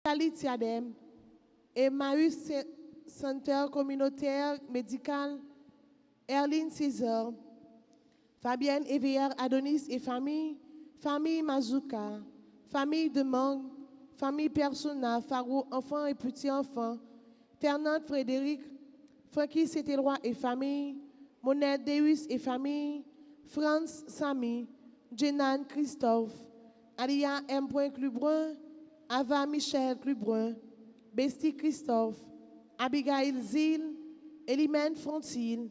Khalid Tiadem, Emmaüs Center communautaire médical, Erline César, Fabienne Éveillard Adonis et famille, famille Mazouka, famille de Mang, famille Persona, Faro, enfants et petits-enfants, Fernand Frédéric, Francky Saint-Éloi et famille, Monette Deus et famille, Franz Samy, Jenan Christophe, Alia M. Clubrun, Ava Michel Clubrun, Besti Christophe, Abigail Zil, Elimène Frontil,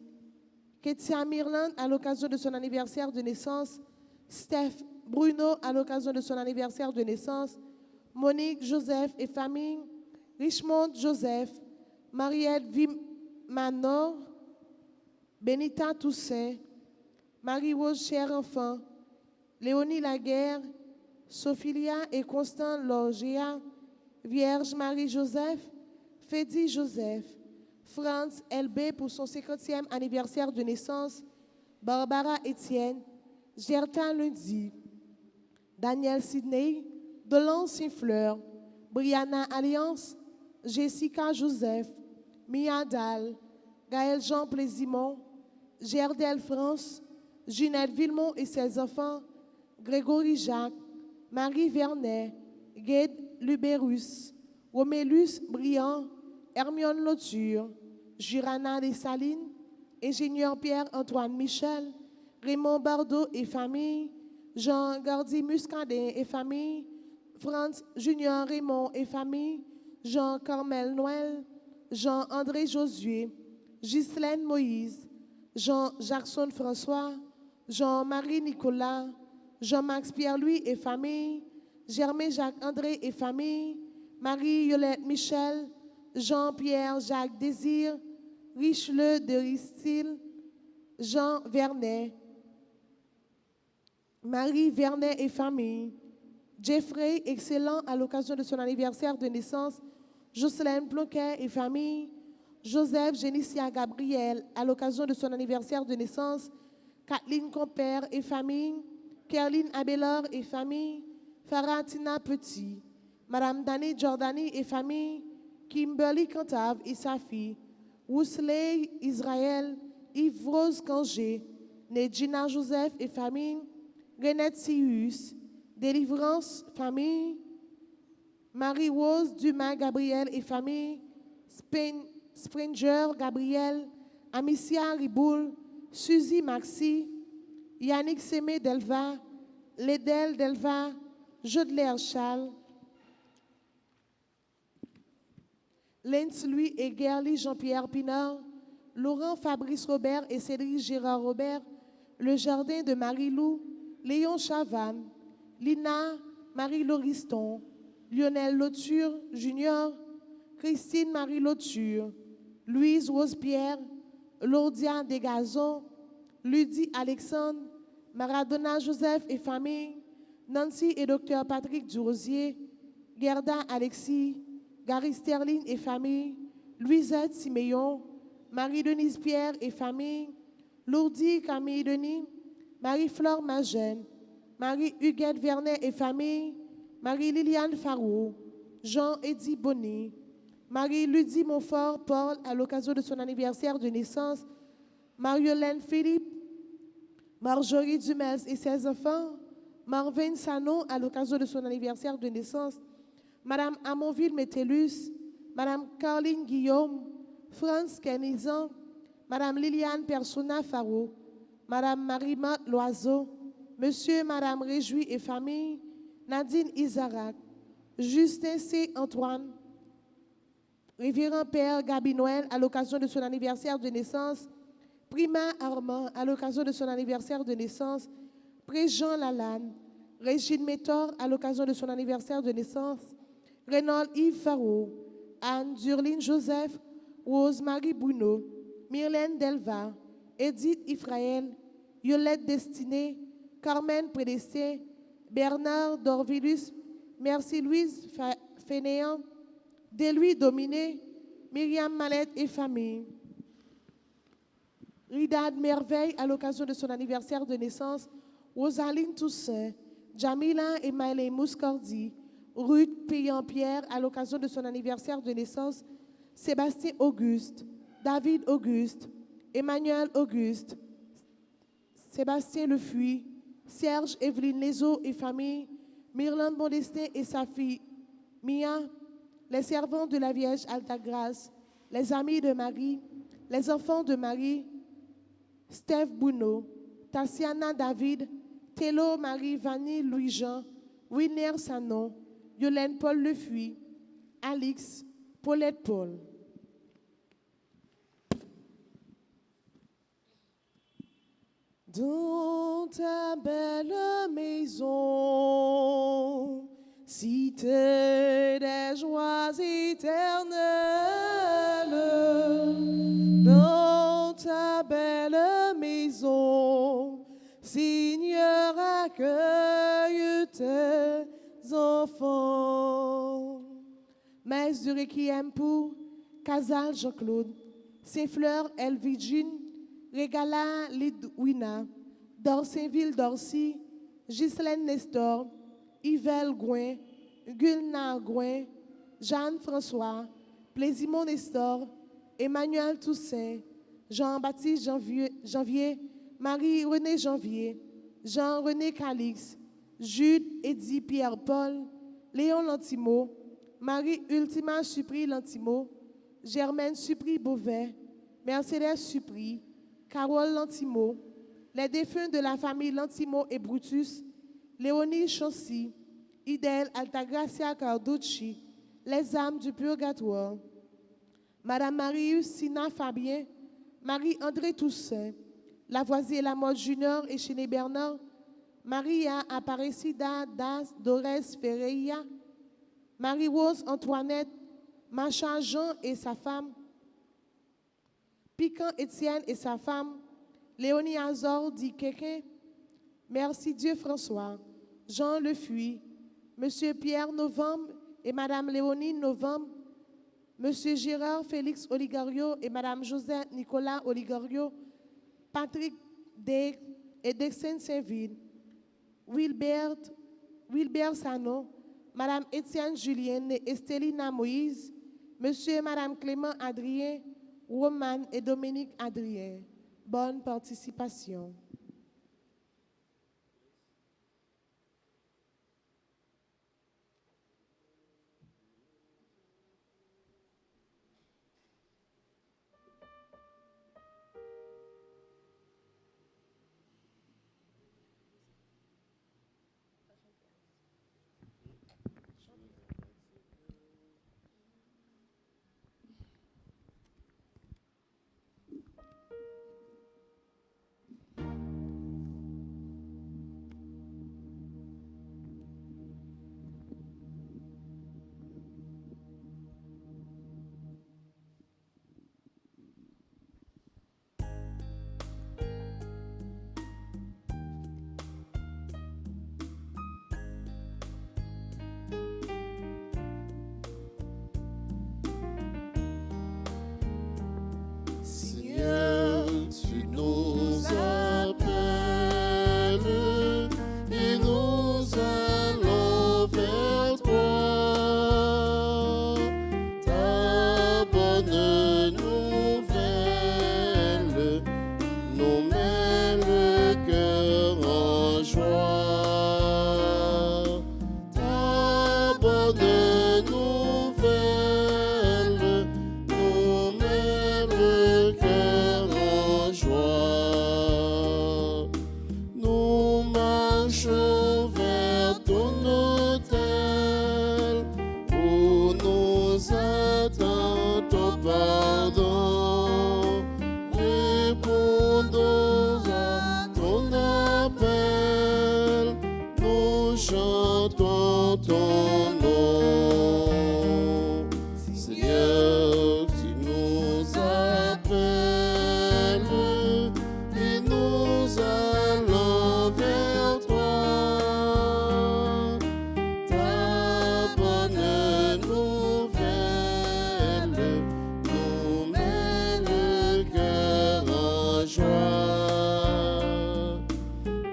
Ketia Mirland à l'occasion de son anniversaire de naissance, Steph Bruno à l'occasion de son anniversaire de naissance, Monique Joseph et famille, Richmond Joseph, Mariette Vimanor, Benita Toussaint, Marie-Rose Cher Enfant, Léonie Laguerre, Sophilia et Constant Lorgéa, Vierge Marie-Joseph, Fédi Joseph, Franz LB pour son 50e anniversaire de naissance, Barbara Étienne, Gertin Lundi, Daniel Sidney, Dolan Sinfleur, Brianna Alliance, Jessica Joseph, Mia Dal, Gaël Jean Plaisimont, Gerdel France, Ginette Villemont et ses enfants, Grégory Jacques, Marie Vernet, Guede Luberus, Romélus Briand, Hermione Loture, Girana Dessalines, ingénieur Pierre-Antoine Michel, Raymond Bardot et famille, Jean Gardy Muscadet et famille, Franz Junior Raymond et famille, Jean Carmel Noël, Jean-André Josué, Ghislaine Moïse, Jean Jackson François, Jean-Marie Nicolas, Jean-Max Pierre-Louis et famille, Germain Jacques-André et famille, Marie-Yolette Michel, Jean-Pierre Jacques Désir, Richelieu de Ristil, Jean Vernet, Marie Vernet et famille, Jeffrey Excellent à l'occasion de son anniversaire de naissance, Jocelyne Plonquet et famille, Joseph Génicia Gabriel à l'occasion de son anniversaire de naissance, Kathleen Compère et famille, Kerline Abelor et famille, Faratina Petit, Madame Dani Jordani et famille, Kimberly Cantave et sa fille, Woussley Israël, Yves Rose Cangé, Nedjina Joseph et famille, Renette Sius, Délivrance famille, Marie-Rose Dumas Gabriel et famille, Springer Gabriel, Amicia Riboul, Suzy Maxi, Yannick Semé Delva, Lédel Delva, Jodler Charles, Lens Louis et Gerly Jean-Pierre Pinard, Laurent Fabrice Robert et Cédric Gérard Robert, Le Jardin de Marie-Lou, Léon Chavannes, Lina Marie Lauriston, Lionel Lauture Junior, Christine Marie Lauture, Louise Rose-Pierre, Lordia Desgazons, Ludie Alexandre, Maradona Joseph et famille, Nancy et Dr Patrick Durosier, Gerda Alexis, Gary Sterling et famille, Louisette Siméon, Marie-Denise Pierre et famille, Lourdi Camille Denis, Marie-Flore Magène, Marie-Huguette Vernet et famille, Marie-Liliane Farou, Jean-Eddy Bonny, Marie-Ludie Montfort Paul à l'occasion de son anniversaire de naissance, Mariolène Philippe, Marjorie Dumels et ses enfants, Marvin Sano à l'occasion de son anniversaire de naissance, Madame Amonville Métellus, Madame Caroline Guillaume, France Kenizan, Madame Liliane Persona Faro, Madame Marie-Marthe Loiseau, Monsieur et Madame Réjouis et famille, Nadine Isaac, Justin C. Antoine, Révérend Père Gabi Noël à l'occasion de son anniversaire de naissance, Prima Armand à l'occasion de son anniversaire de naissance, Préjean Lalanne, Régine Métor à l'occasion de son anniversaire de naissance, Reynold Yves Faro, Anne Durline Joseph, Rose-Marie Bruno, Myrlène Delva, Edith Ifraël, Yolette Destinée, Carmen Prédesté, Bernard Dorvilus, Merci Louise Fénéan, Deluy Dominé, Myriam Mallette et famille. Ridad Merveille à l'occasion de son anniversaire de naissance, Rosaline Toussaint, Jamila et Maëlé Mouscordi, Ruth Payan-Pierre à l'occasion de son anniversaire de naissance, Sébastien Auguste, David Auguste, Emmanuel Auguste, Sébastien Lefuy, Serge Evelyne Lezo et famille, Myrlande Modestin et sa fille Mia, les servants de la Vierge Altagrace, les amis de Marie, les enfants de Marie, Steph Bouno, Tassiana David, Télo Marie Vanille Louis-Jean, Winer Sanon, Yolène Paul Lefuy, Alix, Paulette Paul. Dans ta belle maison, cité des joies éternelles, dans ta belle maison, Seigneur, accueille tes enfants. Messe du Requiem pour Casal Jean-Claude, Saint-Fleur Elvigine, Régala Lidwina, Dorsainville Dorcy, Ghislaine Nestor, Yvel Gouin, Gulna Gouin, Jeanne-François, Plaisimont Nestor, Emmanuel Toussaint, Jean-Baptiste Janvier, Marie-Renée Janvier, Jean-René Calix, Jude Eddy Pierre-Paul, Léon Lantimo, Marie-Ultima Supri Lantimo, Germaine Supri Beauvais, Mercedes Supri, Carole Lantimo, les défunts de la famille Lantimo et Brutus, Léonie Chaussy, Idel Altagracia Carducci, les âmes du purgatoire, Madame Marius Sina Fabien, Marie-André Toussaint, Lavoisier Lamotte Junior et Chéné Bernard, Maria Aparecida Das Dores Ferreira, Marie-Rose Antoinette, Macha Jean et sa femme, Piquant Étienne et sa femme, Léonie Azor dit Kéké, Merci Dieu François, Jean Lefuy, Monsieur Pierre Novembre et Madame Léonie Novembre, Monsieur Gérard Félix Oligario et Madame Josette Nicolas Oligario, Patrick Dec et Dexène Saint-Ville, Wilbert Sano, Madame Étienne Julienne et Estélina Moïse, Monsieur et Madame Clément Adrien, Roman et Dominique Adrien. Bonne participation.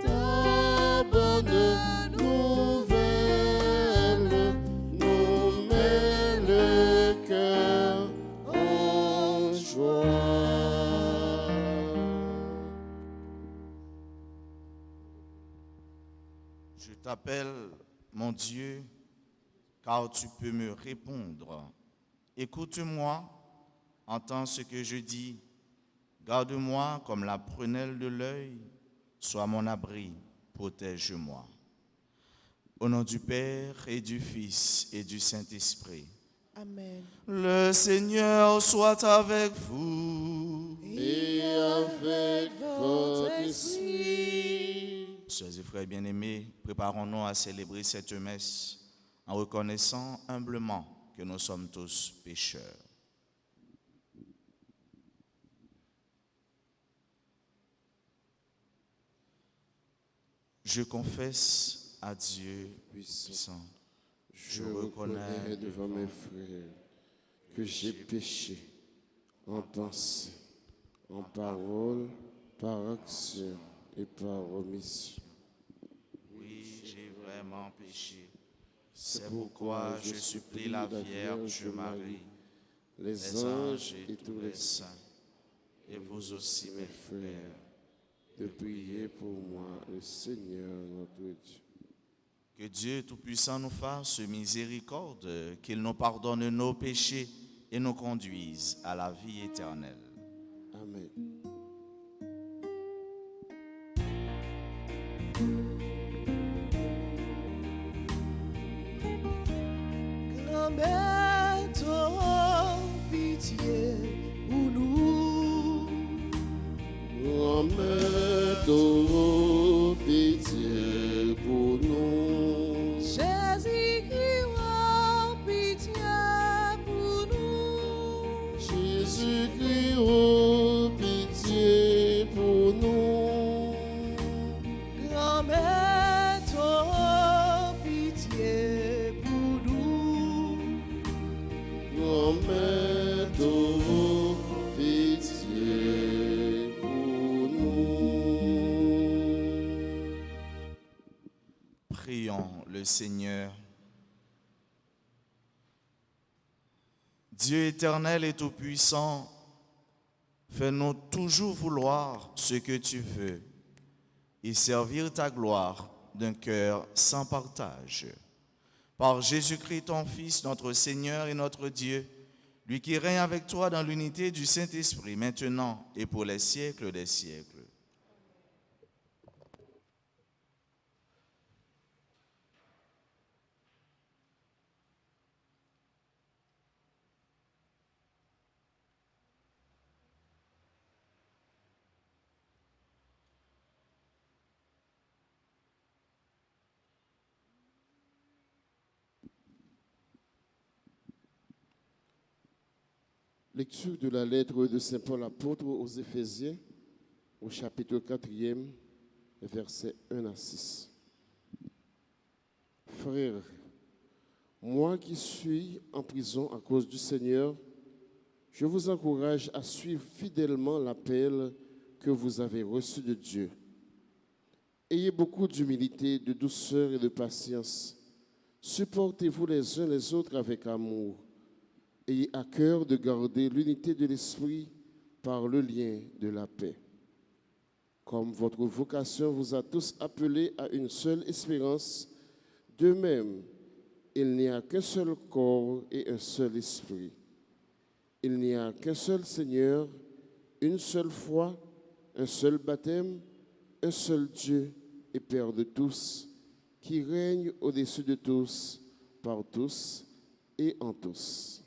Ta bonne nouvelle Je t'appelle, mon Dieu, car tu peux me répondre. Écoute-moi, entends ce que je dis. Garde-moi comme la prunelle de l'œil. Sois mon abri, protège-moi. Au nom du Père et du Fils et du Saint-Esprit. Amen. Le Seigneur soit avec vous. Et avec votre esprit. Sœurs et frères bien-aimés, préparons-nous à célébrer cette messe en reconnaissant humblement que nous sommes tous pécheurs. Je confesse à Dieu puissant. Je reconnais devant mes frères que j'ai péché en pensée, en parole, par action et par omission. Oui, j'ai vraiment péché. C'est pourquoi je supplie la Vierge Marie, les anges et tous les saints, et vous aussi mes frères, de prier pour moi, le Seigneur notre Dieu. que Dieu Tout-Puissant nous fasse miséricorde, qu'il nous pardonne nos péchés et nous conduise à la vie éternelle. Amen. Grand-mère, ton pitié pour nous. Grand-mère, ton pitié pour nous. Jésus-Christ, oh, pitié pour nous. Jésus-Christ, oh, pitié pour nous. Grand-mère, ton pitié pour nous. Grand-mère, ton pitié pour nous. Prions le Seigneur. Dieu éternel et tout-puissant, fais-nous toujours vouloir ce que tu veux et servir ta gloire d'un cœur sans partage. Par Jésus-Christ, ton Fils, notre Seigneur et notre Dieu, lui qui règne avec toi dans l'unité du Saint-Esprit, maintenant et pour les siècles des siècles. Lecture de la lettre de Saint Paul apôtre aux Éphésiens, au chapitre 4e, versets 1 à 6. Frères, moi qui suis en prison à cause du Seigneur, je vous encourage à suivre fidèlement l'appel que vous avez reçu de Dieu. Ayez beaucoup d'humilité, de douceur et de patience. Supportez-vous les uns les autres avec amour. Ayez à cœur de garder l'unité de l'esprit par le lien de la paix. Comme votre vocation vous a tous appelés à une seule espérance, de même, il n'y a qu'un seul corps et un seul esprit. Il n'y a qu'un seul Seigneur, une seule foi, un seul baptême, un seul Dieu et Père de tous, qui règne au-dessus de tous, par tous et en tous.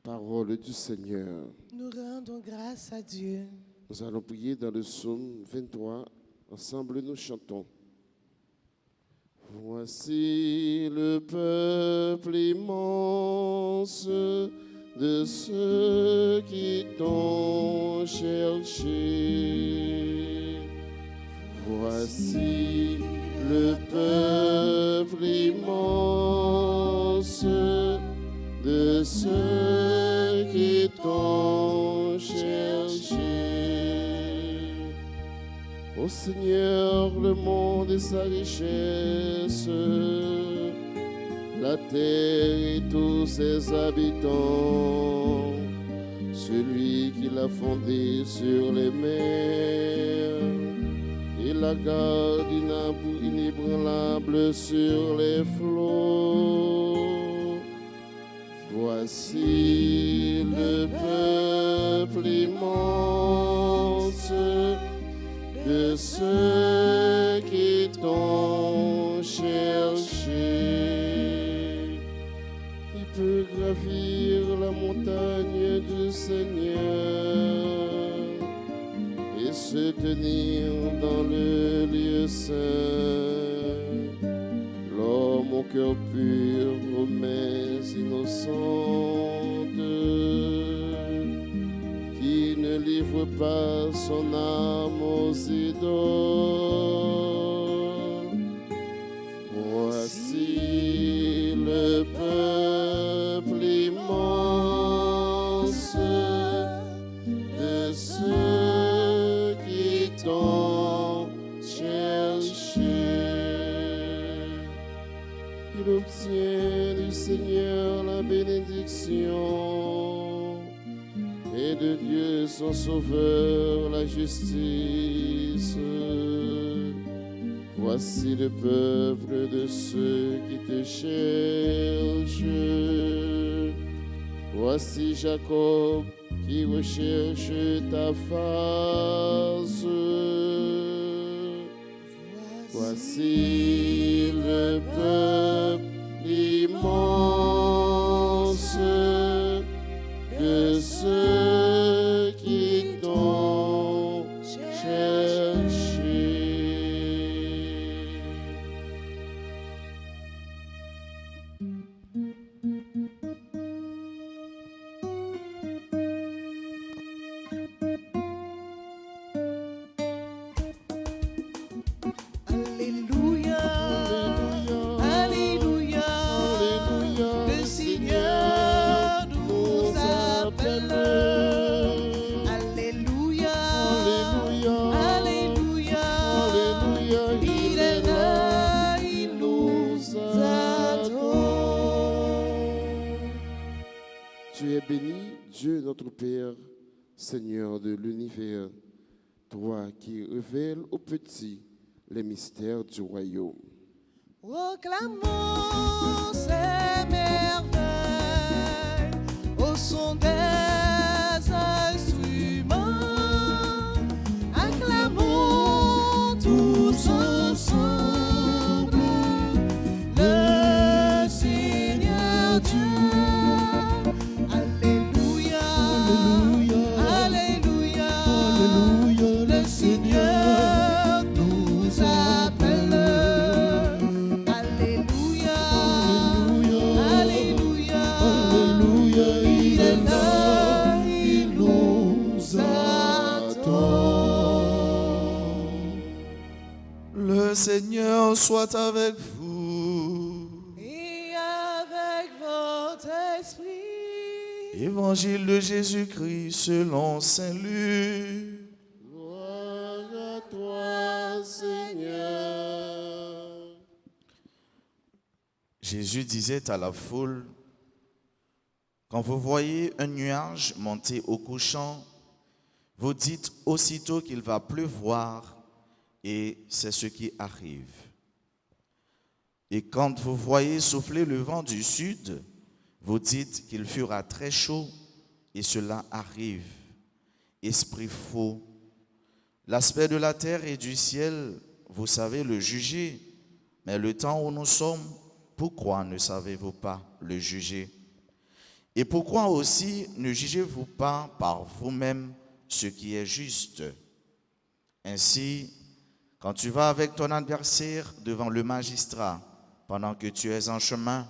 Parole du Seigneur. Nous rendons grâce à Dieu. Nous allons prier dans le psaume 23. Ensemble, nous chantons. Voici le peuple immense de ceux qui t'ont cherché. Voici le peuple immense de ceux qui t'ont cherché. Ô Seigneur, le monde et sa richesse, la terre et tous ses habitants, celui qui l'a fondé sur les mers et la garde inébranlable sur les flots. Voici le peuple immense de ceux qui t'ont cherché. Il peut gravir la montagne du Seigneur et se tenir dans le lieu saint. L'homme au cœur pur, aux mains innocentes, qui ne livre pas son âme aux idoles. Voici le peuple immense de ceux qui t'ont cherché. Il obtient du Seigneur la bénédiction et de Dieu son Sauveur la justice. Voici le peuple de ceux qui te cherchent. Voici Jacob qui recherche ta face. Voici le peuple immense de ceux qui t'ont cherché. Alléluia, Alléluia, Alléluia, le Seigneur nous appelle. Alléluia, Alléluia, Alléluia, Alléluia, il est là, il nous attend. Tu es béni, Dieu notre Père, Seigneur de l'univers, toi qui révèles aux petits les mystères du royaume. Proclamons ces merveilles au son des instruments. Acclamons tous ensemble le Seigneur Dieu. Alléluia, Alléluia, Alléluia, le Seigneur nous appelle. Alléluia, Alléluia, Alléluia, il est là, il nous attend. Le Seigneur soit avec vous. Et avec votre esprit. Évangile de Jésus-Christ selon Saint Luc. Gloire à toi, Seigneur. Jésus disait à la foule, quand vous voyez un nuage monter au couchant, vous dites aussitôt qu'il va pleuvoir, et c'est ce qui arrive. Et quand vous voyez souffler le vent du sud, vous dites qu'il fera très chaud, et cela arrive. Esprit faux, l'aspect de la terre et du ciel, vous savez le juger, mais le temps où nous sommes, pourquoi ne savez-vous pas le juger? Et pourquoi aussi ne jugez-vous pas par vous-même ce qui est juste? Ainsi, quand tu vas avec ton adversaire devant le magistrat, pendant que tu es en chemin,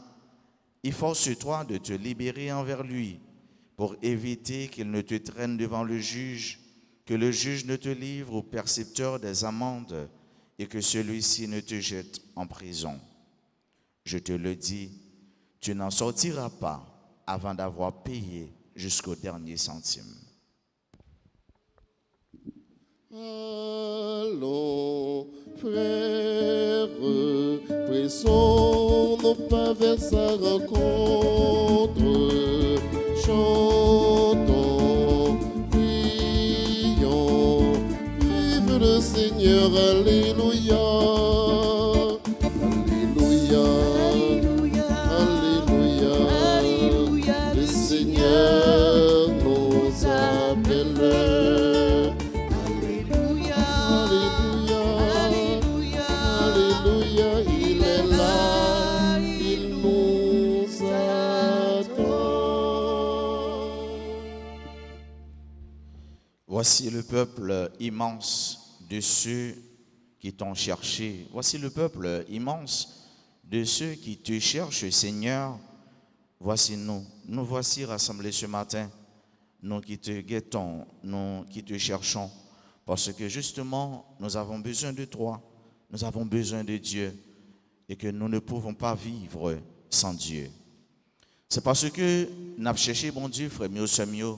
efforce-toi de te libérer envers lui pour éviter qu'il ne te traîne devant le juge, que le juge ne te livre au percepteur des amendes et que celui-ci ne te jette en prison. Je te le dis, tu n'en sortiras pas avant d'avoir payé jusqu'au dernier centime. Allons, frères, pressons nos pas vers sa rencontre. Chantons, prions, vive le Seigneur, alléluia. Voici le peuple immense de ceux qui t'ont cherché. Voici le peuple immense de ceux qui te cherchent, Seigneur. Voici nous. Nous voici rassemblés ce matin, nous qui te guettons, nous qui te cherchons, parce que justement, nous avons besoin de toi, nous avons besoin de Dieu, et que nous ne pouvons pas vivre sans Dieu. C'est parce que nous avons cherché, bon Dieu, frère mieux,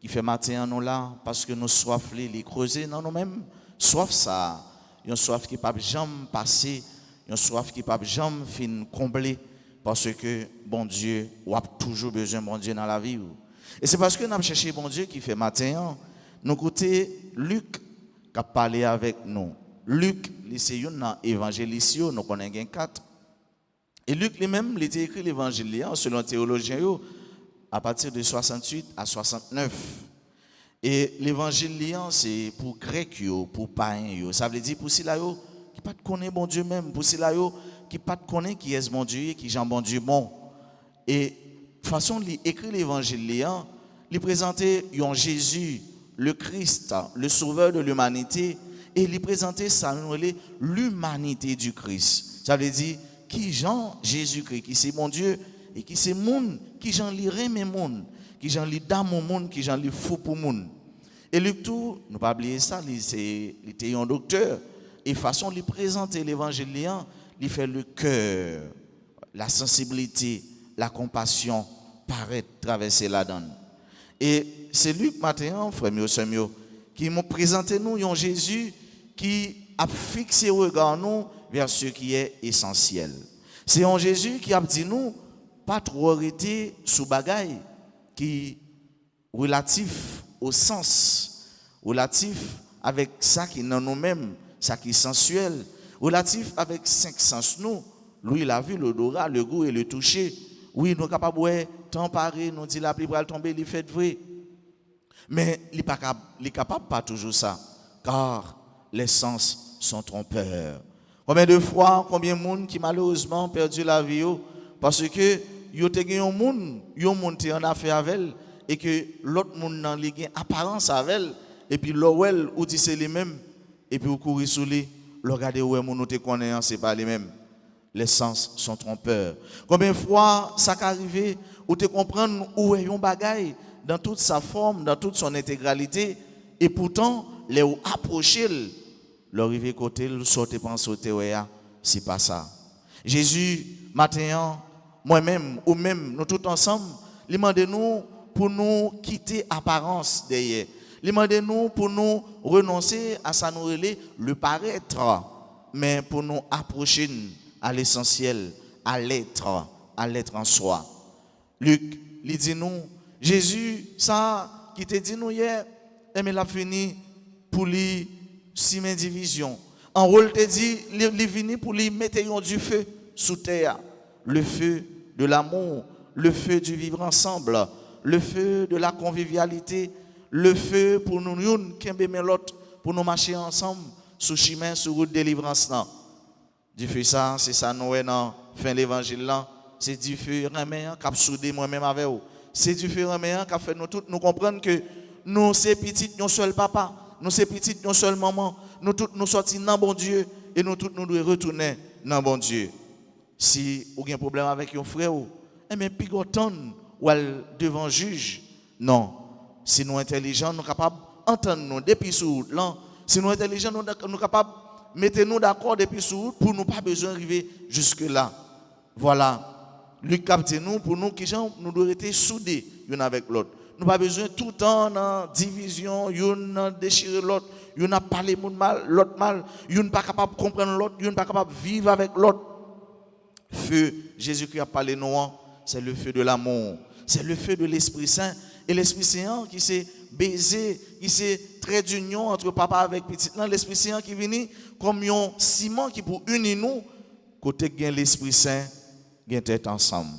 qui fait matin nous là, parce que nous soif les creuser dans nous-mêmes, soif ça, une soif qui ne peut jamais passer, une soif qui ne peut jamais finir combler, parce que bon Dieu, on a toujours besoin de bon Dieu dans la vie. Et c'est parce que nous avons cherché bon Dieu qui fait matin, nous écoutez Luc qui a parlé avec nous. Luc, c'est un évangéliste, nous connaissons 4. Et Luc lui-même, il a écrit l'évangile selon les théologiens à partir de 68 à 69. Et l'évangile, c'est pour Grecs, pour païens. Ça veut dire pour ceux qui ne connaissent pas bon Dieu même, pour ceux qui ne connaissent pas qui est bon Dieu, qui est bon Dieu bon. Et de façon d'écrire l'évangile, il présentait Jésus, le Christ, le sauveur de l'humanité, et il présentait ça, l'humanité du Christ. Ça veut dire qui Jean Jésus-Christ, qui c'est mon Dieu, et qui c'est monde, qui j'en lirait mes monde, qui j'en lit dans mon monde, qui j'en lit fou pour monde. Et Luc tout, ne pas oublier ça, il était un docteur, et façon de présenter l'évangile, il fait le cœur, la sensibilité, la compassion, paraître traverser la donne. Et c'est Luc matin, frère mieux, qui m'a présenté nous un Jésus qui a fixé le regard nous vers ce qui est essentiel. C'est un Jésus qui a dit nous pas trop arrêter sous bagaille qui relatif au sens, relatif avec ça qui est dans nous-mêmes, ça qui est sensuel, relatif avec 5 sens nous. Lui, il a vu l'odorat, le goût et le toucher. Oui, nous sommes capables de t'emparer, nous dit la pluie va tomber, il fait vrai. Mais il n'est capable pas toujours ça, car les sens sont trompeurs. Combien de fois, combien de monde qui malheureusement perdu la vie parce que yo te gen un monde, yo monté en affaire avec elle et que l'autre monde nan li gen apparence avec elle et puis l'ouel ou dit c'est les mêmes et puis ou courir sous lui, le regarder où moun te connaît c'est pas les mêmes. Les sens sont trompeurs. Combien de fois ça qu'arrivé ou te comprendre où est un bagaille dans toute sa forme, dans toute son intégralité et pourtant les ou approcher l'arriver côté le sortir penser sauter c'est pas ça. Jésus matin moi-même ou même nous tous ensemble, il demande nous pour nous quitter apparence derrière. Il demande nous pour nous renoncer à ça nous relayer le paraître mais pour nous approcher à l'essentiel, à l'être en soi. Luc, il dit nous, Jésus, ça qui te dit nous hier, mais il a fini pour lui 6 divisions. En rôle te dit, il est venu pour lui mettre du feu sous terre, le feu de l'amour, le feu du vivre ensemble, le feu de la convivialité, le feu pour nous l'autre, pour nous marcher ensemble sous chemin, sur route de délivrance. Du feu ça, c'est ça nous dans fin l'évangile là, c'est du feu reméant qui a soudé moi-même avec vous. C'est du feu reméant qui a fait nous tous nous comprendre que nous c'est petit non seul papa, nous c'est petit non seul maman, nous tous nous sortis dans bon Dieu et nous tous nous devons retourner dans bon Dieu. Si vous avez un problème avec un frère, mais pigoton ou devant juge, non. Si nous intelligents, nous sommes capables d'entendre nous depuis sous là. Si nous intelligents, nous sommes capables mettez-nous d'accord depuis sous pour nous pas besoin d'arriver jusque là. Voilà. Luc capte nous pour nous qui nous devons être soudés l'un avec l'autre. Nous pas besoin tout le temps dans division, une déchirer l'autre, une a parlé mal, l'autre mal, une pas capable de comprendre l'autre, une pas capable de vivre avec l'autre. Feu, Jésus-Christ a parlé nous, c'est le feu de l'amour, c'est le feu de l'Esprit Saint et l'Esprit Saint qui s'est baisé, qui s'est trait d'union entre papa avec petit. L'Esprit Saint qui vient comme un ciment qui pour unir nous, côté gain l'Esprit Saint, gain tête ensemble.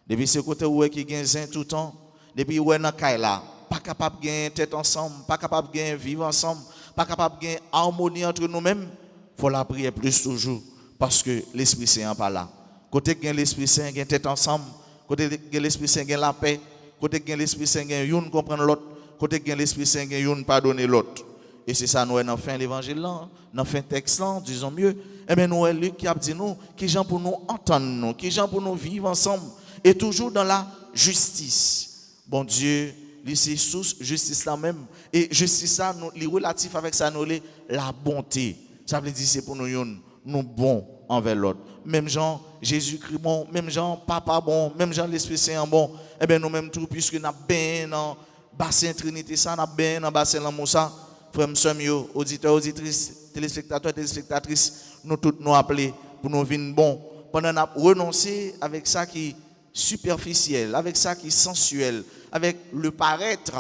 Depuis ce côté où qui gain saint tout le temps, depuis où est dans Kaila, pas capable gain tête ensemble, pas capable gain vivre ensemble, pas capable gain harmonie entre nous-mêmes, faut la prier plus toujours parce que l'Esprit Saint n'est pas là. Côté gain l'Esprit Saint, gain tête ensemble, côté gain l'Esprit Saint, gain la paix, côté gain l'Esprit Saint, gain une comprendre l'autre, côté que l'Esprit Saint gagne une pardonner l'autre. Et c'est ça nous dans fin l'évangile là, dans fin texte là, disons mieux. Eh bien nous Luc qui a dit nous qui gens pour nous entendre nous, qui gens pour nous vivre ensemble et toujours dans la justice. Bon Dieu, c'est sous justice là même et justice ça nous li relatif avec ça nous la bonté. Ça veut dire c'est pour nous bons envers l'autre. Même Jean Jésus-Christ bon, même Jean papa bon, même Jean l'Esprit Saint bon. Eh bien nous même tout puisque nous bien dans bassin Trinité ça, nous bien dans bassin l'amour ça. Frères, sœurs, auditeurs, auditrices, téléspectateurs, téléspectatrices, nous tous nous appeler pour nous venir bon. Pendant nous renoncer avec ça qui est superficiel, avec ça qui est sensuel, avec le paraître,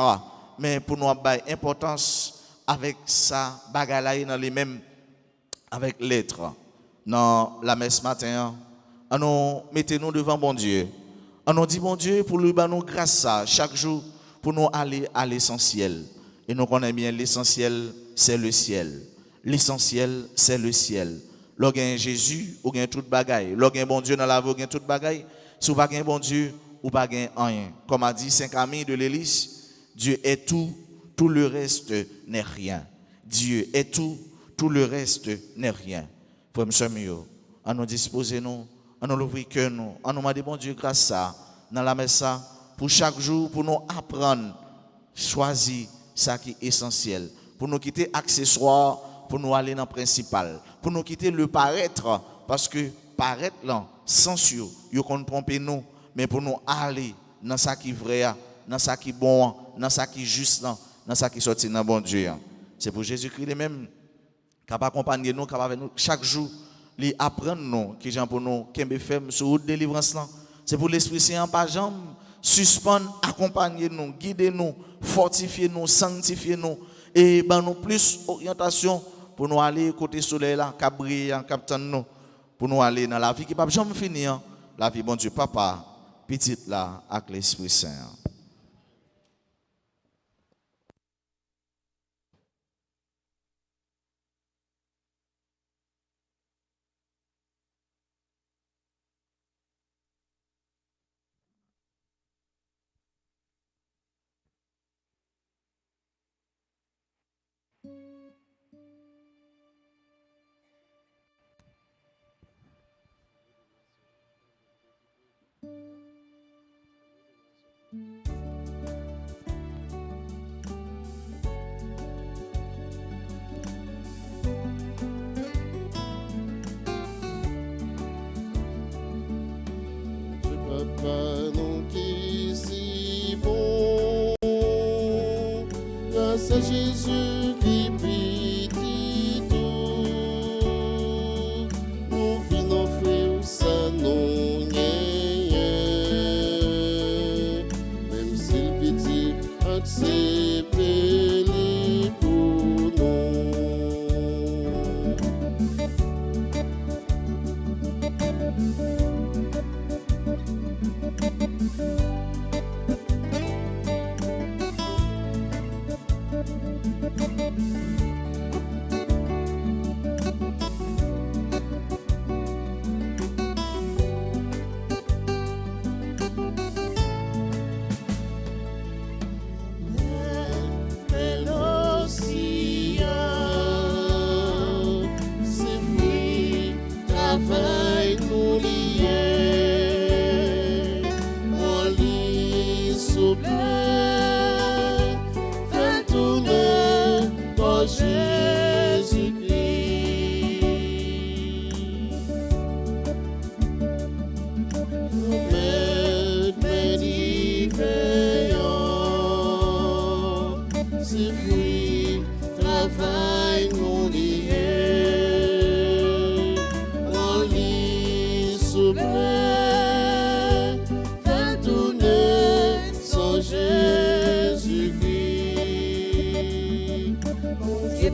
mais pour nous avoir importance avec ça, bagalaï dans les mêmes, avec l'être. Dans la messe matin, nous mettez-nous devant bon Dieu. On nous dit bon Dieu pour lui nous grâce ça chaque jour pour nous aller à l'essentiel. Et nous connaissons bien l'essentiel, c'est le ciel. L'essentiel, c'est le ciel. Lorsqu'il Jésus, ou gain toute bagaille. Lorsqu'il bon Dieu dans la vie, ou gain toute bagaille. Si vous pas gain bon Dieu, ou pas gain rien. Comme a dit Saint Camille de l'Église, Dieu est tout, tout le reste n'est rien. Dieu est tout, tout le reste n'est rien. Frères et sœurs, à nous disposer nous, à nous l'ouvrir que nous, à nous demander bon Dieu grâce ça dans la messe pour chaque jour pour nous apprendre choisir ça qui est essentiel. Pour nous quitter accessoire, pour nous aller dans le principal. Pour nous quitter le paraître, parce que paraître là, sensueux, il faut tromper nous, mais pour nous aller dans ça qui est vrai, dans ça qui est bon, dans ça qui est juste, dans ça qui est sorti dans bon Dieu. C'est pour Jésus-Christ lui-même, qui va accompagner nous, qui va avec nous chaque jour, lui apprendre nous, qui est pour nous, qui est fait sur route de délivrance là. C'est pour l'Esprit Saint, pas jamais suspendre, accompagner nous, guider nous, fortifier nous, sanctifier nous et ben nous plus orientation pour nous aller côté soleil là, cap briller, cap nous pour nous aller dans la vie qui va jamais finir, la vie bon Dieu papa, petite là avec l'Esprit Saint. Papa, nous qui si bon, grâce à Jésus qui petit tout, nous venons offrir ça non même s'il petit acceptez-les pour nous.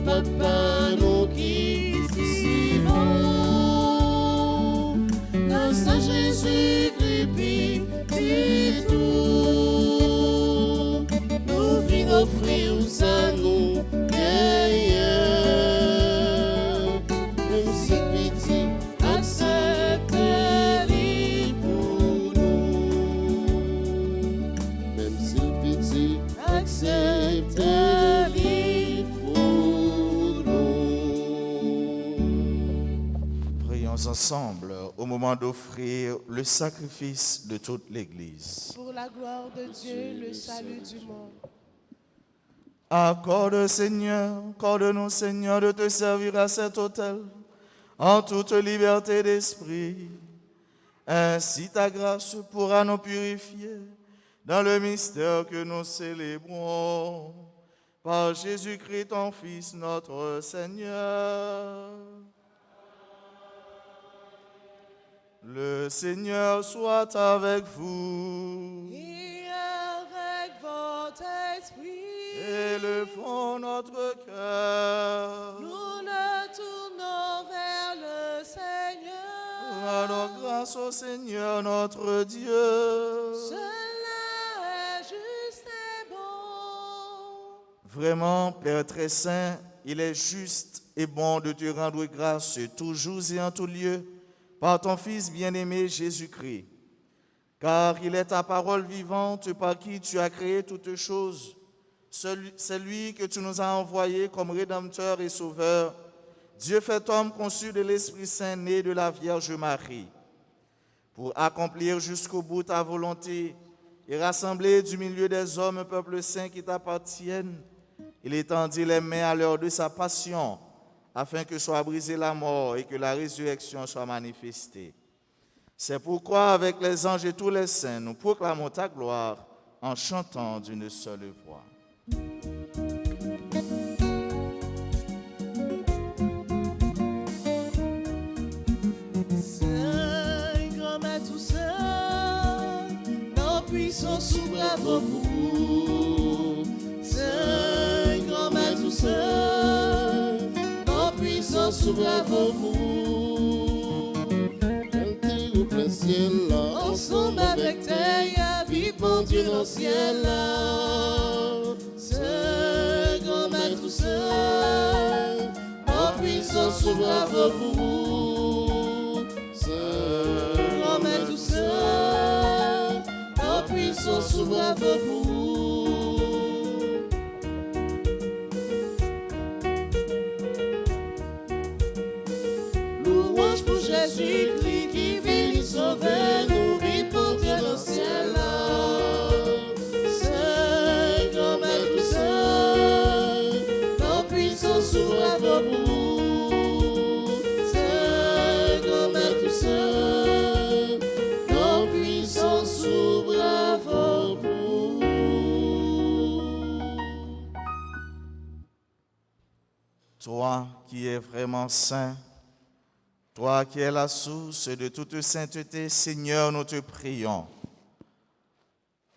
Papa, nous qui si bon, grâce à Jésus-Christ, petit tout, nous venons offrir ça nous, même si petit, acceptez-les pour nous, même si petit, acceptez. ensemble au moment d'offrir le sacrifice de toute l'Église. Pour la gloire de Dieu, le salut du monde. Accorde-nous, Seigneur, de te servir à cet autel, en toute liberté d'esprit. Ainsi ta grâce pourra nous purifier dans le mystère que nous célébrons. Par Jésus-Christ, ton Fils, notre Seigneur. Le Seigneur soit avec vous. Et avec votre esprit, Élevons notre cœur. nous le tournons vers le Seigneur. Rendons grâce au Seigneur notre Dieu. Cela est juste et bon. Vraiment, Père très saint, il est juste et bon de te rendre grâce toujours et en tout lieu par ton Fils bien-aimé Jésus-Christ. Car il est ta parole vivante par qui tu as créé toutes choses. C'est lui que tu nous as envoyé comme Rédempteur et Sauveur. Dieu fait homme conçu de l'Esprit Saint, né de la Vierge Marie, pour accomplir jusqu'au bout ta volonté et rassembler du milieu des hommes un peuple saint qui t'appartienne. Il étendit les mains à l'heure de sa passion, afin que soit brisée la mort et que la résurrection soit manifestée. C'est pourquoi, avec les anges et tous les saints, nous proclamons ta gloire en chantant d'une seule voix. Saint, grand maître saint, nos puissances s'ouvrent vos mots. Saint, grand maître saint, nos puissances s'ouvrent vos mots. Quand au plein ciel là, Ensemble avec terre, vivons Dieu dans le ciel là. Saint, grand maître saint, nos puissances s'ouvrent vos mots. Saint, grand maître saint, nos puissances s'ouvrent vos mots. Louange pour Jésus-Christ qui vit sauver, nous vivons Dieu dans le ciel là. Saint, grand maître saint, nos puissances s'ouvrent vos mots. Saint, grand maître saint, nos puissances s'ouvrent vos mots. Toi qui es vraiment saint, toi qui es la source de toute sainteté, Seigneur, nous te prions.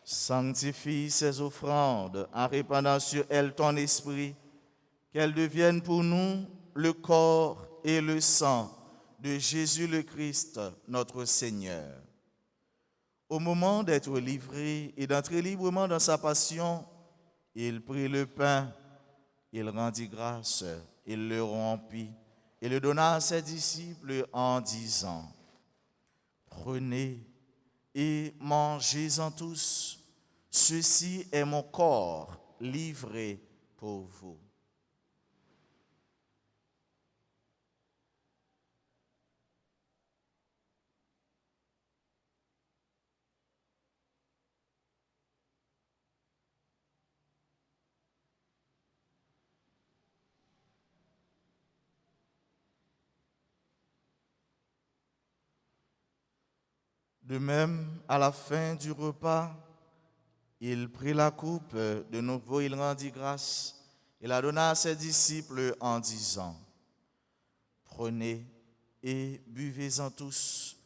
Sanctifie ces offrandes en répandant sur elles ton esprit, qu'elles deviennent pour nous le corps et le sang de Jésus le Christ, notre Seigneur. Au moment d'être livré et d'entrer librement dans sa passion, il prit le pain, il rendit grâce, il le rompit et le donna à ses disciples en disant, « Prenez et mangez-en tous, ceci est mon corps livré pour vous. » De même, à la fin du repas, il prit la coupe, de nouveau il rendit grâce et la donna à ses disciples en disant, « Prenez et buvez-en tous,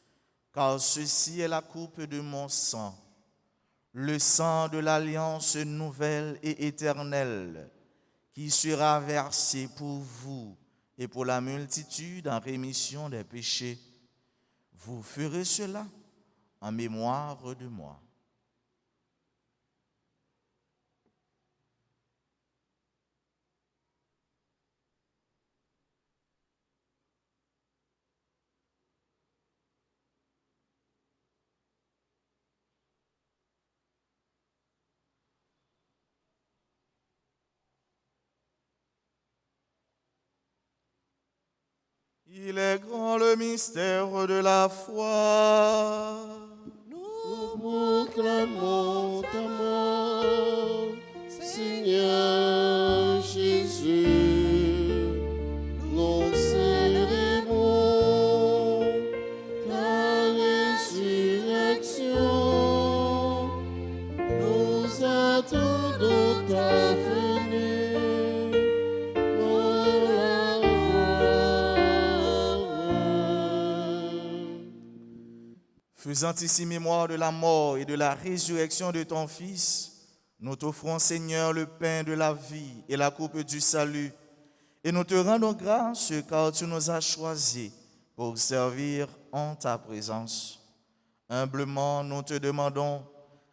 car ceci est la coupe de mon sang, le sang de l'alliance nouvelle et éternelle, qui sera versé pour vous et pour la multitude en rémission des péchés. Vous ferez cela en mémoire de moi. » Il est grand le le mystère de la foi. Nous proclamons ta mort, Seigneur Jésus. Nous célébrons ta résurrection. Nous attendons ta venue dans la gloire. Faisant ici mémoire de la mort et de la résurrection de ton Fils, nous t'offrons, Seigneur, le pain de la vie et la coupe du salut. Et nous te rendons grâce car tu nous as choisis pour servir en ta présence. Humblement, nous te demandons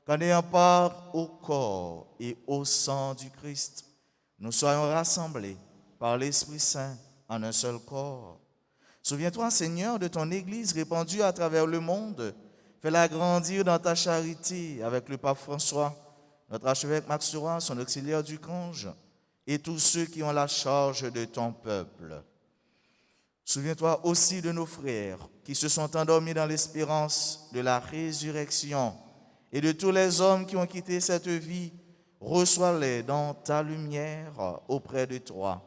qu'en ayant part au corps et au sang du Christ, nous soyons rassemblés par l'Esprit Saint en un seul corps. Souviens-toi, Seigneur, de ton Église répandue à travers le monde. Fais-la grandir dans ta charité avec le pape François, notre archevêque Max Roy, son auxiliaire du Cange, et tous ceux qui ont la charge de ton peuple. Souviens-toi aussi de nos frères qui se sont endormis dans l'espérance de la résurrection et de tous les hommes qui ont quitté cette vie. Reçois-les dans ta lumière auprès de toi.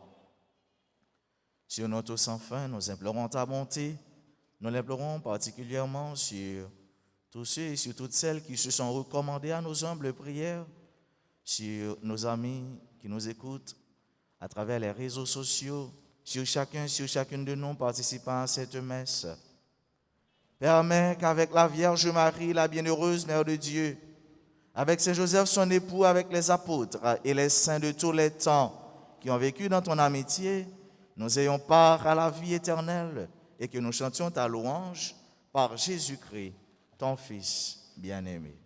Sur notre sans fin, nous implorons ta bonté. Nous l'implorons particulièrement sur tous ceux et sur toutes celles qui se sont recommandés à nos humbles prières, sur nos amis qui nous écoutent à travers les réseaux sociaux, sur chacune de nous participant à cette messe. Permets qu'avec la Vierge Marie, la bienheureuse Mère de Dieu, avec Saint Joseph son époux, avec les apôtres et les saints de tous les temps qui ont vécu dans ton amitié, nous ayons part à la vie éternelle et que nous chantions ta louange par Jésus-Christ, ton Fils bien-aimé.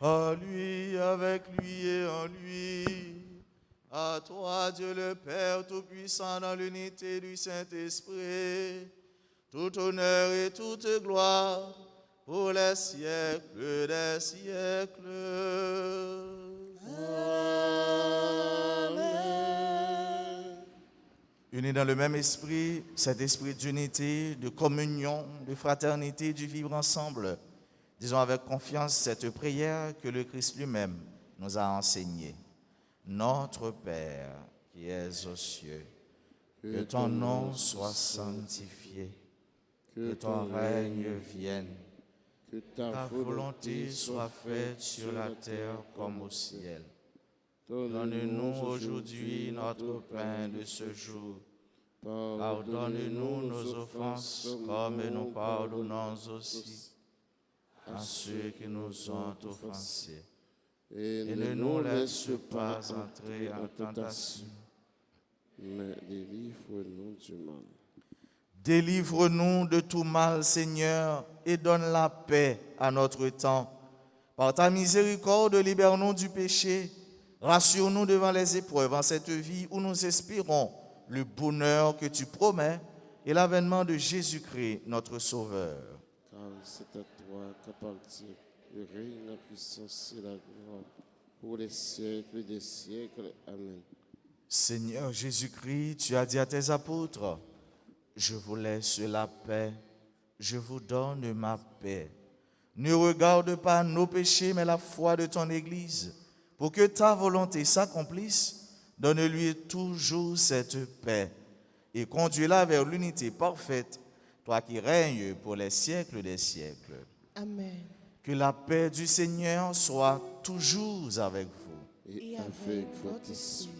En lui, avec lui et en lui, à toi Dieu le Père Tout-Puissant dans l'unité du Saint-Esprit, tout honneur et toute gloire pour les siècles des siècles. Amen. Unis dans le même esprit, cet esprit d'unité, de communion, de fraternité, du vivre ensemble, disons avec confiance cette prière que le Christ lui-même nous a enseignée. Notre Père qui es aux cieux, que ton nom soit sanctifié, que ton règne vienne, Que ta volonté soit faite sur la terre comme au ciel. Donne-nous aujourd'hui notre pain de ce jour. Pardonne-nous nos offenses comme nous pardonnons aussi à ceux qui nous ont offensés. Et ne nous laisse pas entrer en tentation, mais délivre-nous du mal. Délivre-nous de tout mal, Seigneur, et donne la paix à notre temps. Par ta miséricorde, libère-nous du péché. Rassure-nous devant les épreuves en cette vie où nous espérons le bonheur que tu promets et l'avènement de Jésus-Christ, notre Sauveur. Car c'est à toi qu'appartient le règne, la puissance et la gloire pour les siècles des siècles. Amen. Seigneur Jésus-Christ, tu as dit à tes apôtres, je vous laisse la paix, je vous donne ma paix. Ne regarde pas nos péchés, mais la foi de ton Église. Pour que ta volonté s'accomplisse, donne-lui toujours cette paix et conduis-la vers l'unité parfaite, toi qui règnes pour les siècles des siècles. Amen. Que la paix du Seigneur soit toujours avec vous. Et avec votre esprit.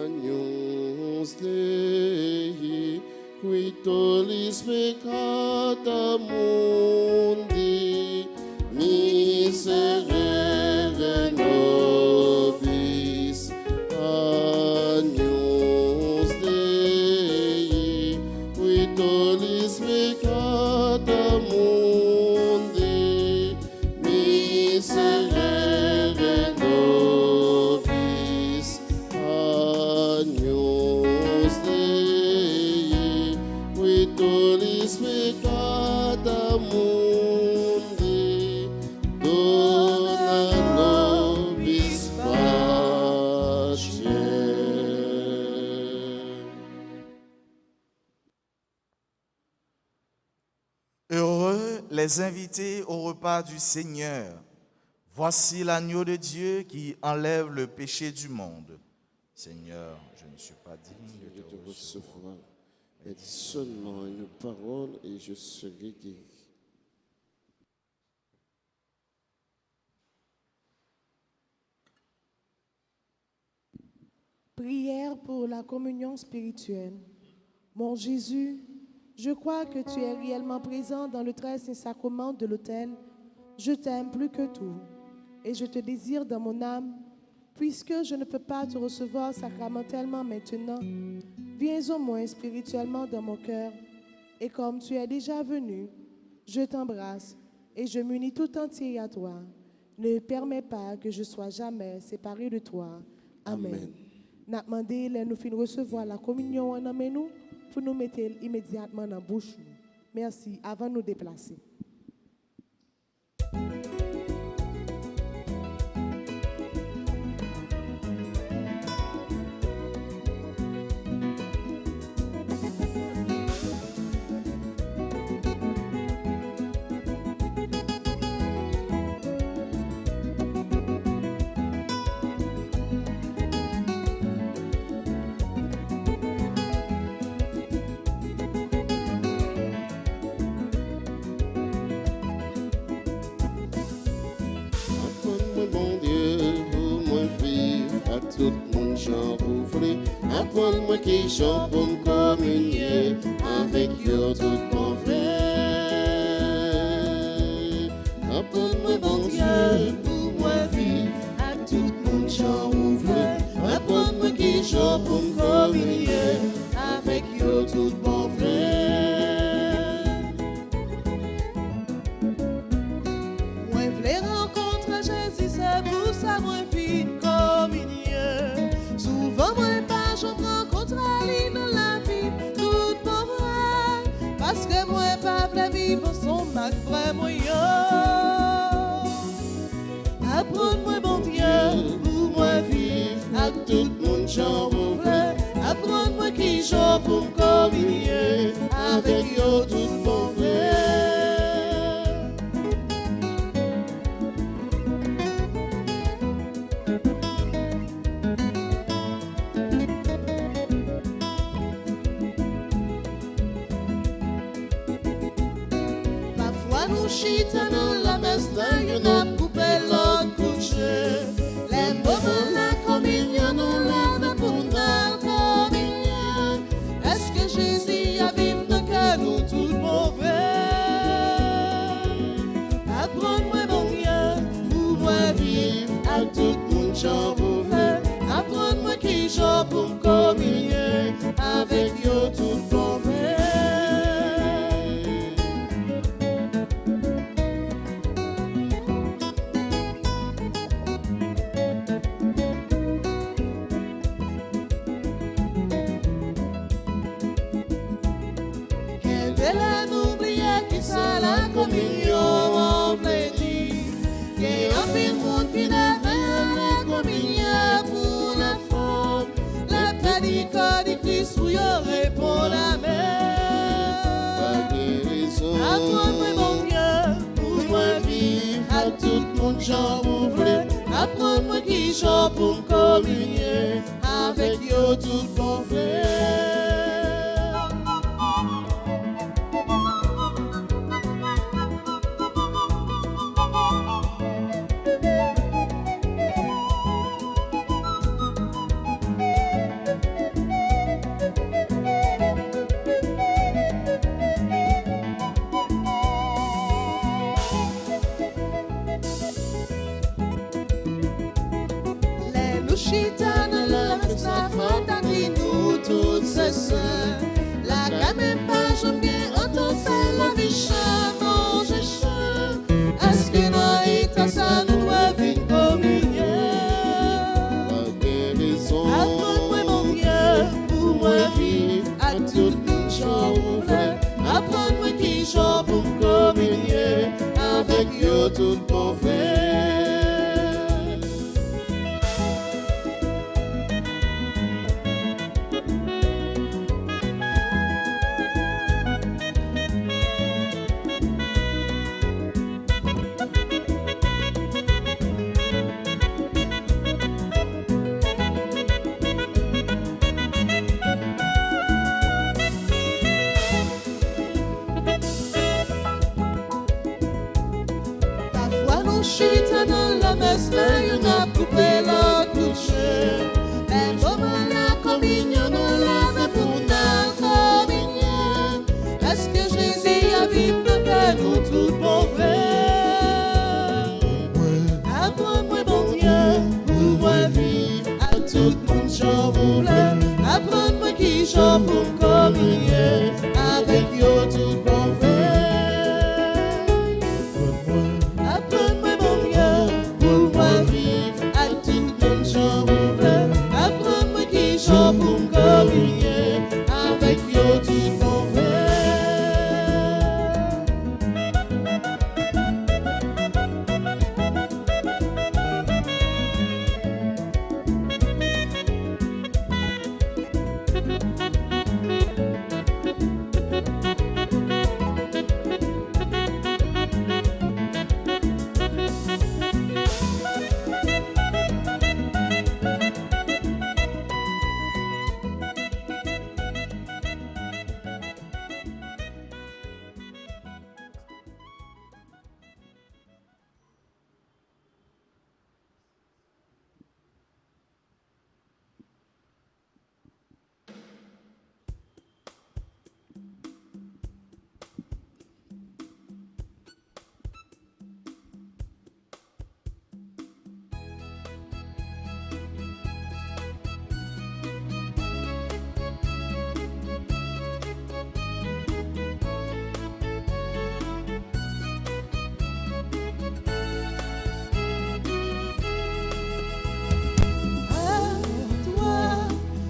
Agnus Dei, qui tollis peccata mundi, miserere nobis. Agnus Dei, qui tollis peccata mundi, miserere nobis. Agnus Dei, qui tollis mundi dona nobis pacem. Heureux les invités au repas du Seigneur. Voici l'agneau de Dieu qui enlève le péché du monde. Seigneur, je ne suis pas digne De de te te recevoir. recevoir, mais dis seulement une parole et je serai guéri. Prière pour la communion spirituelle. Mon Jésus, je crois que tu es réellement présent dans le très saint sacrement de l'autel. Je t'aime plus que tout et je te désire dans mon âme. Puisque je ne peux pas te recevoir sacramentellement maintenant, viens au moins spirituellement dans mon cœur. Et comme tu es déjà venu, je t'embrasse et je m'unis tout entier à toi. Ne permets pas que je sois jamais séparé de toi. Amen. Amen. N'a demandé les nous fin recevoir la communion en amène nous pour nous mettre immédiatement dans la bouche. Merci avant de nous déplacer. Apprends-moi, mon Dieu, pour moi vivre à tout mon genre ouvert. Apprends-moi qui j'en pour me communier avec eux tout mon vrai. Apprends-moi, mon Dieu, pour moi vivre à tout mon genre ouvert. Apprends-moi qui j'en pour me communier avec eux tout mon vrai. Moi voulais rencontrer Jésus, c'est pour ça moi vie communion. Souvent moi pas je rencontre lui dans la vie tout mon vrai. Parce que moi pas voulais vivre son mac vrai moyen. Apprends-moi mon Dieu, pour moi vivre À tout mon genre ouvert. apprends-moi qui J'en pour me communier avec eux tout mon vrai. Parfois nous chita dans la messe, là y'en a coupé l'autre couché. Les moments la communion nous lève pour nous communion. Est-ce que Jésus a vécu dans le cœur nous tout mauvais? Apprends-moi mon Dieu, pour moi vivre À tout mon genre ouvert. apprends-moi qui j'en pour me communier avec eux tout mauvais. Quelle belle n'oublier qui ça la communion en plein dit. Et en fin de monde qui n'a fait la communion pour la femme. La prédicat du Christ où il répond la Pas mer. guérison. Apprends-moi mon Dieu, pour moi vivre À tout mon genre ouvert. apprends-moi qui j'en pour me communier avec eux tout mon frère. Les louchitas dans la messe, la faute à nous toutes ces sœurs. La gamme pas j'aime bien entendre faire la vie chat, manger chat. Est-ce que dans ça nous doit vivre communier? Pas guérison. Apprends-moi mon Dieu, pour moi vivre à tout le monde j'en ouvert. Apprends-moi qui j'en pour me communier yo tout mauvais. Parfois nous chutons dans la messe, mais on a coupé l'autre couche. Mais moment la communion nous lave pour notre communion. Est-ce que Jésus a vécu que nous tout mauvais? Apprends-moi mon Dieu, pour moi vivre à tout le monde j'en voulais. Apprends-moi qui j'en pour me communier avec yo tout mauvais. Apprends-moi mon Dieu, pour moi vivre à tout le monde j'en voulais. Apprends-moi qui j'en pour me communier avec yo tout mauvais.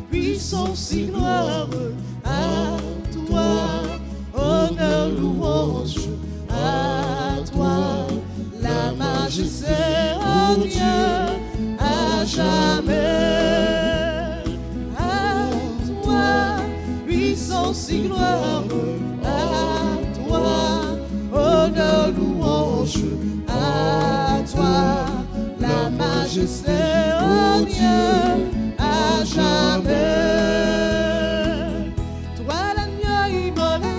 Puissance si gloire, à toi, honneur, louange, à toi, la majesté, oh Dieu, à jamais. À toi, puissance si gloire, à toi, honneur, louange, à toi, la majesté, oh Dieu, à jamais. Toi l'agneau immolé,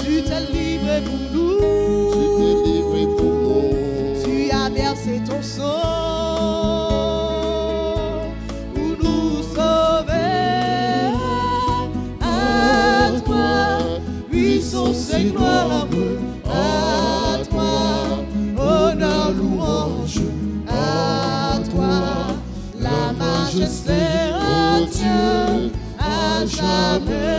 tu t'es livré pour nous, tu as versé ton sang pour nous sauver. À toi, puissance et gloire, à toi, honneur, louange, à toi, la majesté, oh Dieu, à jamais.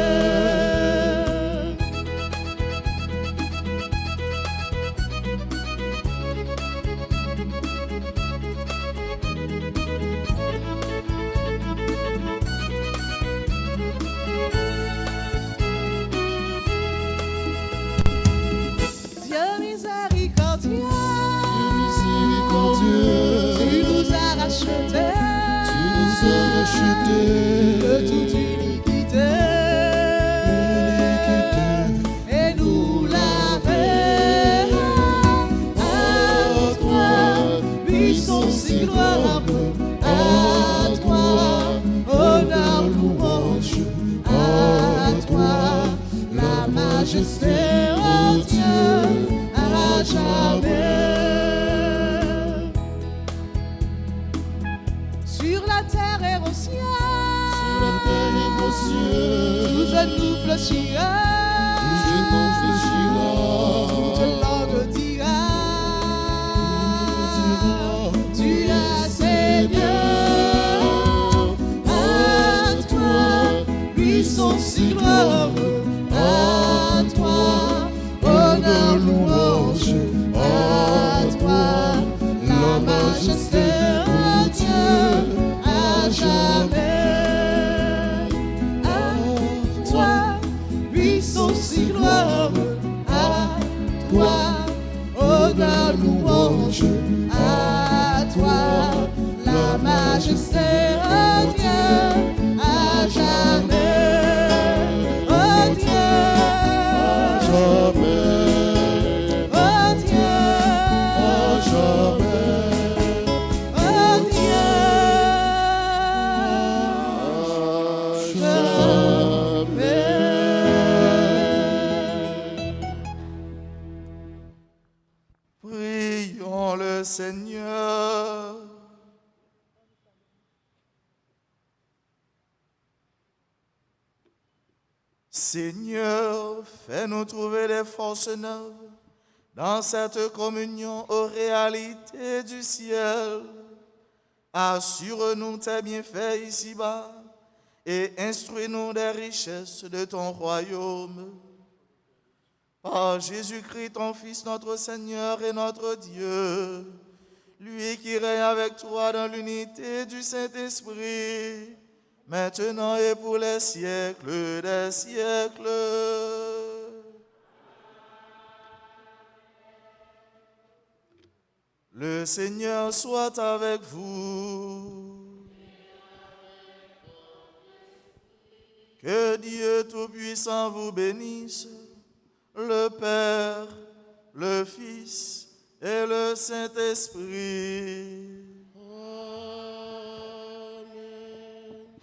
Dieu miséricordieux, tu nous as rachetés de toute iniquité et nous laver. À toi, puissance et gloire, à toi, honneur, louange, à toi, la majesté, oh Dieu, à jamais. Sur la terre et au ciel, tout genou fléchira, toute langue dira, tu as Seigneur. À toi, puissance et gloire, à toi, honneur, louange, à toi, la majesté, oh Dieu, à jamais. À toi, puissance louange à toi, la majesté, oh Dieu, à jamais, oh Dieu, jamais, oh Dieu, jamais, oh Dieu, Prions le Seigneur. Seigneur, fais-nous trouver des forces neuves dans cette communion aux réalités du ciel. Assure-nous tes bienfaits ici-bas et instruis-nous des richesses de ton royaume. Par Jésus-Christ, ton Fils, notre Seigneur et notre Dieu, lui qui règne avec toi dans l'unité du Saint-Esprit, maintenant et pour les siècles des siècles. Le Seigneur soit avec vous. Que Dieu Tout-Puissant vous bénisse, le Père, le Fils et le Saint-Esprit.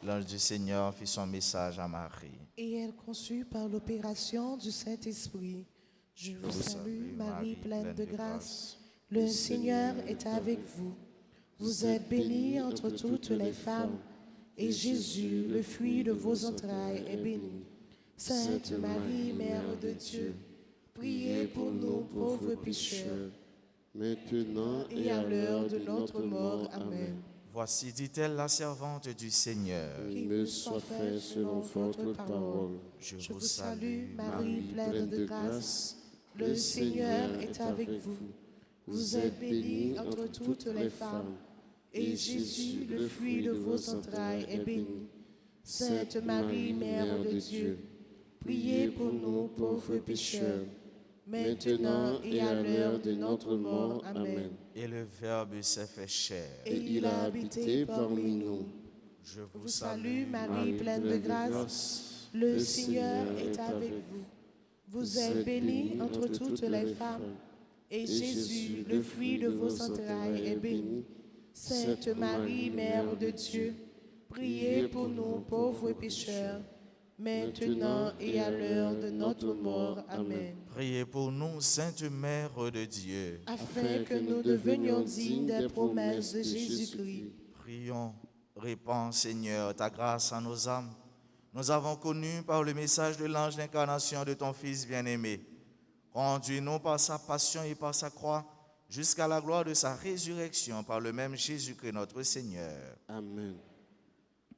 L'ange du Seigneur fit son message à Marie. Et elle conçut par l'opération du Saint-Esprit. Je vous salue, Marie, pleine de grâce. Le Seigneur est avec vous. Vous êtes bénie entre toutes les femmes, et Jésus, le fruit de vos entrailles, est béni. Sainte Marie, Mère de Dieu, priez pour nous pauvres pécheurs, maintenant et à l'heure de notre mort. Amen. Voici, dit-elle, la servante du Seigneur. Il me soit fait selon votre parole. Je Je vous salue, Marie, pleine de grâce. Le Seigneur est avec vous. Vous êtes bénie entre toutes les femmes, et Jésus, le fruit de vos entrailles, est béni. Sainte Marie, Mère de Dieu, priez pour nous pauvres pécheurs, maintenant et à l'heure de notre mort. Amen. Et le Verbe s'est fait chair. Et il a habité parmi nous. Je Vous salue, Marie, pleine de grâce. Le Seigneur est avec vous. Vous êtes bénie entre toutes les femmes, et Jésus, le fruit de vos entrailles, est béni. Sainte Marie, Mère de Dieu, priez pour nous pauvres pécheurs, maintenant et à l'heure de notre mort. Amen. Priez pour nous, Sainte Mère de Dieu. Afin que nous devenions dignes des promesses de Jésus-Christ. Prions, répands, Seigneur, ta grâce à nos âmes. Nous avons connu par le message de l'ange d'incarnation de ton Fils bien-aimé. Conduis-nous par sa passion et par sa croix jusqu'à la gloire de sa résurrection par le même Jésus-Christ notre Seigneur. Amen.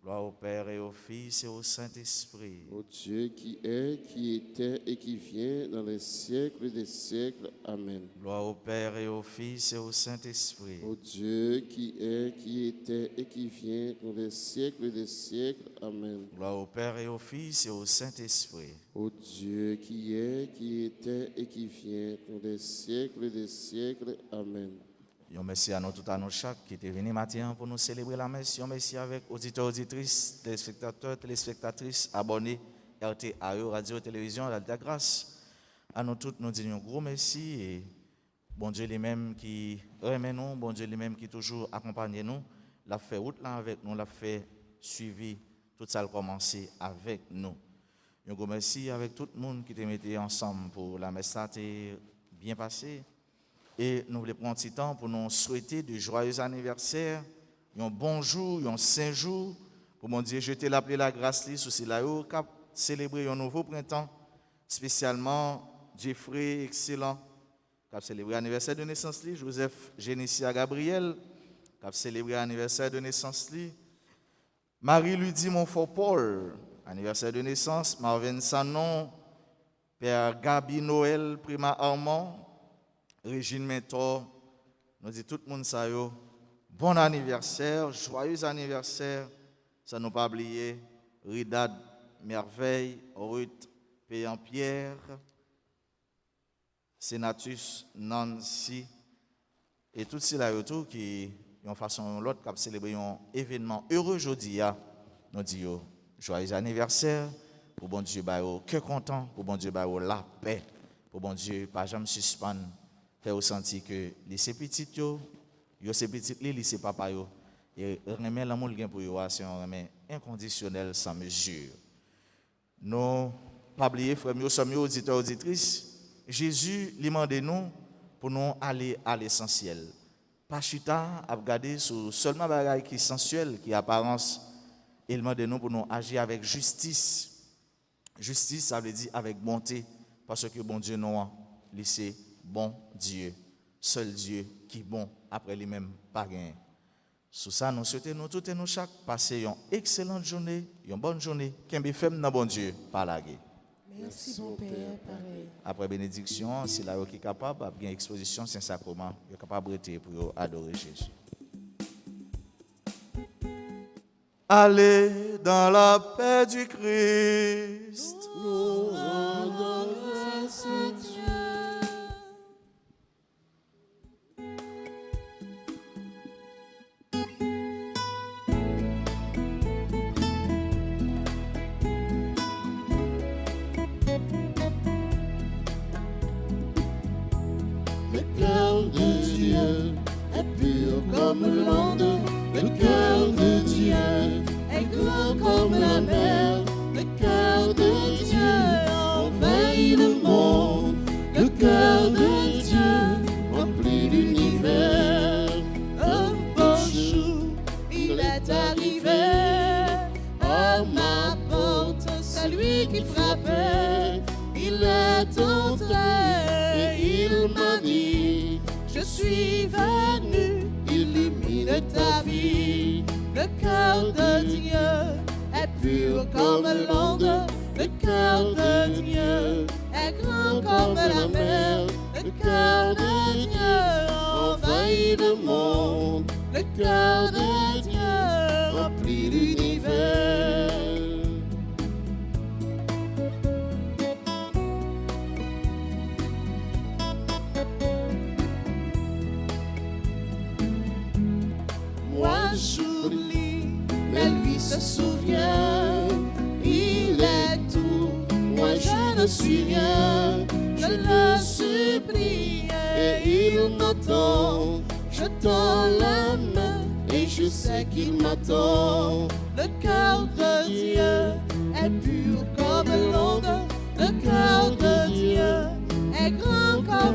Gloire au Père et au Fils et au Saint-Esprit. Ô Dieu qui est, qui était et qui vient dans les siècles des siècles. Amen. Gloire au Père et au Fils et au Saint-Esprit. Ô Dieu qui est, qui était et qui vient dans les siècles des siècles. Amen. Gloire au Père et au Fils et au Saint-Esprit. Ô Dieu qui est, qui était et qui vient dans les siècles des siècles. Amen. Yon merci à nous tout à nous chaque qui était venu matin pour nous célébrer la messe. Yon merci avec auditeurs, auditrices, téléspectateurs, téléspectatrices, abonnés, RTAE, radio, télévision, la grâce. À nous tous, nous disons un gros merci et bon Dieu lui-même qui remet nous, bon Dieu lui-même qui toujours accompagne nous, l'a fait route là avec nous, l'a fait suivi, tout ça a commencé avec nous. Un gros merci avec tout le monde qui était mis ensemble pour la messe, ça a été bien passé. Et nous voulons prendre un petit temps pour nous souhaiter de joyeux anniversaires, un bon jour, un saint jour, pour mon Dieu jeter l'appeler la grâce sur ces là cap célébrer un nouveau printemps, spécialement Jeffrey excellent, cap célébrer l'anniversaire de naissance li, Joseph Génésia Gabriel, cap célébrer l'anniversaire de naissance li, Marie Ludie Montfort Paul, anniversaire de naissance, Marvin Sanon, Père Gabi Noël Prima Armand, Régine Mentor, nous dit tout le monde ça yo, bon anniversaire, joyeux anniversaire, ça nous pas oublier, Ridad Merveille, Ruth Péan-Pierre, Sénatus Nancy, Et tout cela autour qui, de façon ou l'autre, qui célébrer un événement heureux aujourd'hui, nous disons joyeux anniversaire, pour bon Dieu, que content, pour bon Dieu, la paix, pour bon Dieu, pas jamais suspendre, faire ressentir que les petits, ces petits, les papa, et remettre l'amour pour eux, c'est un remet inconditionnel sans mesure. Nous, pas oublier, frères, nous sommes auditeurs, auditrices. Jésus lui demande nous pour nous aller à l'essentiel. Pas chuta à regarder sur seulement des choses qui sont sensuelles, qui apparence. Il demande nous pour nous agir avec justice. Justice, ça veut dire avec bonté, parce que bon Dieu nous, c'est bon Dieu, seul Dieu qui est bon après lui-même, pas rien. Sous ça, nous souhaitons nous toutes et nous chaque passer une excellente journée, une bonne journée, qu'un bifem dans bon Dieu, par la guerre. Merci, mon Père. Pareil. Après bénédiction, si la qui est capable, il y a une exposition Saint-Sacrement, il est capable de pour adorer Jésus. Allez dans la paix du Christ. Nous rendons grâce à Dieu. Le cœur de Dieu est pur comme l'onde. Le cœur de Dieu est grand comme la mer. Le cœur de Dieu envahit le monde. Le cœur de Dieu remplit l'univers. Un beau jour, il est arrivé à ma porte. C'est lui qui frappait. Il est entré, il m'a dit, je suis venu, illumine ta vie. Le cœur de Dieu est pur comme l'onde. Le cœur de Dieu est grand comme la mer. Le cœur de Dieu envahit le monde. Le cœur de Dieu remplit l'univers. Moi j'oublie, mais lui se souvient. Il est tout, moi je ne suis rien. Je le supplie et il m'attend. Je tends la main et je sais qu'il m'attend. Le cœur de Dieu est pur comme l'onde. Le cœur de Dieu est grand comme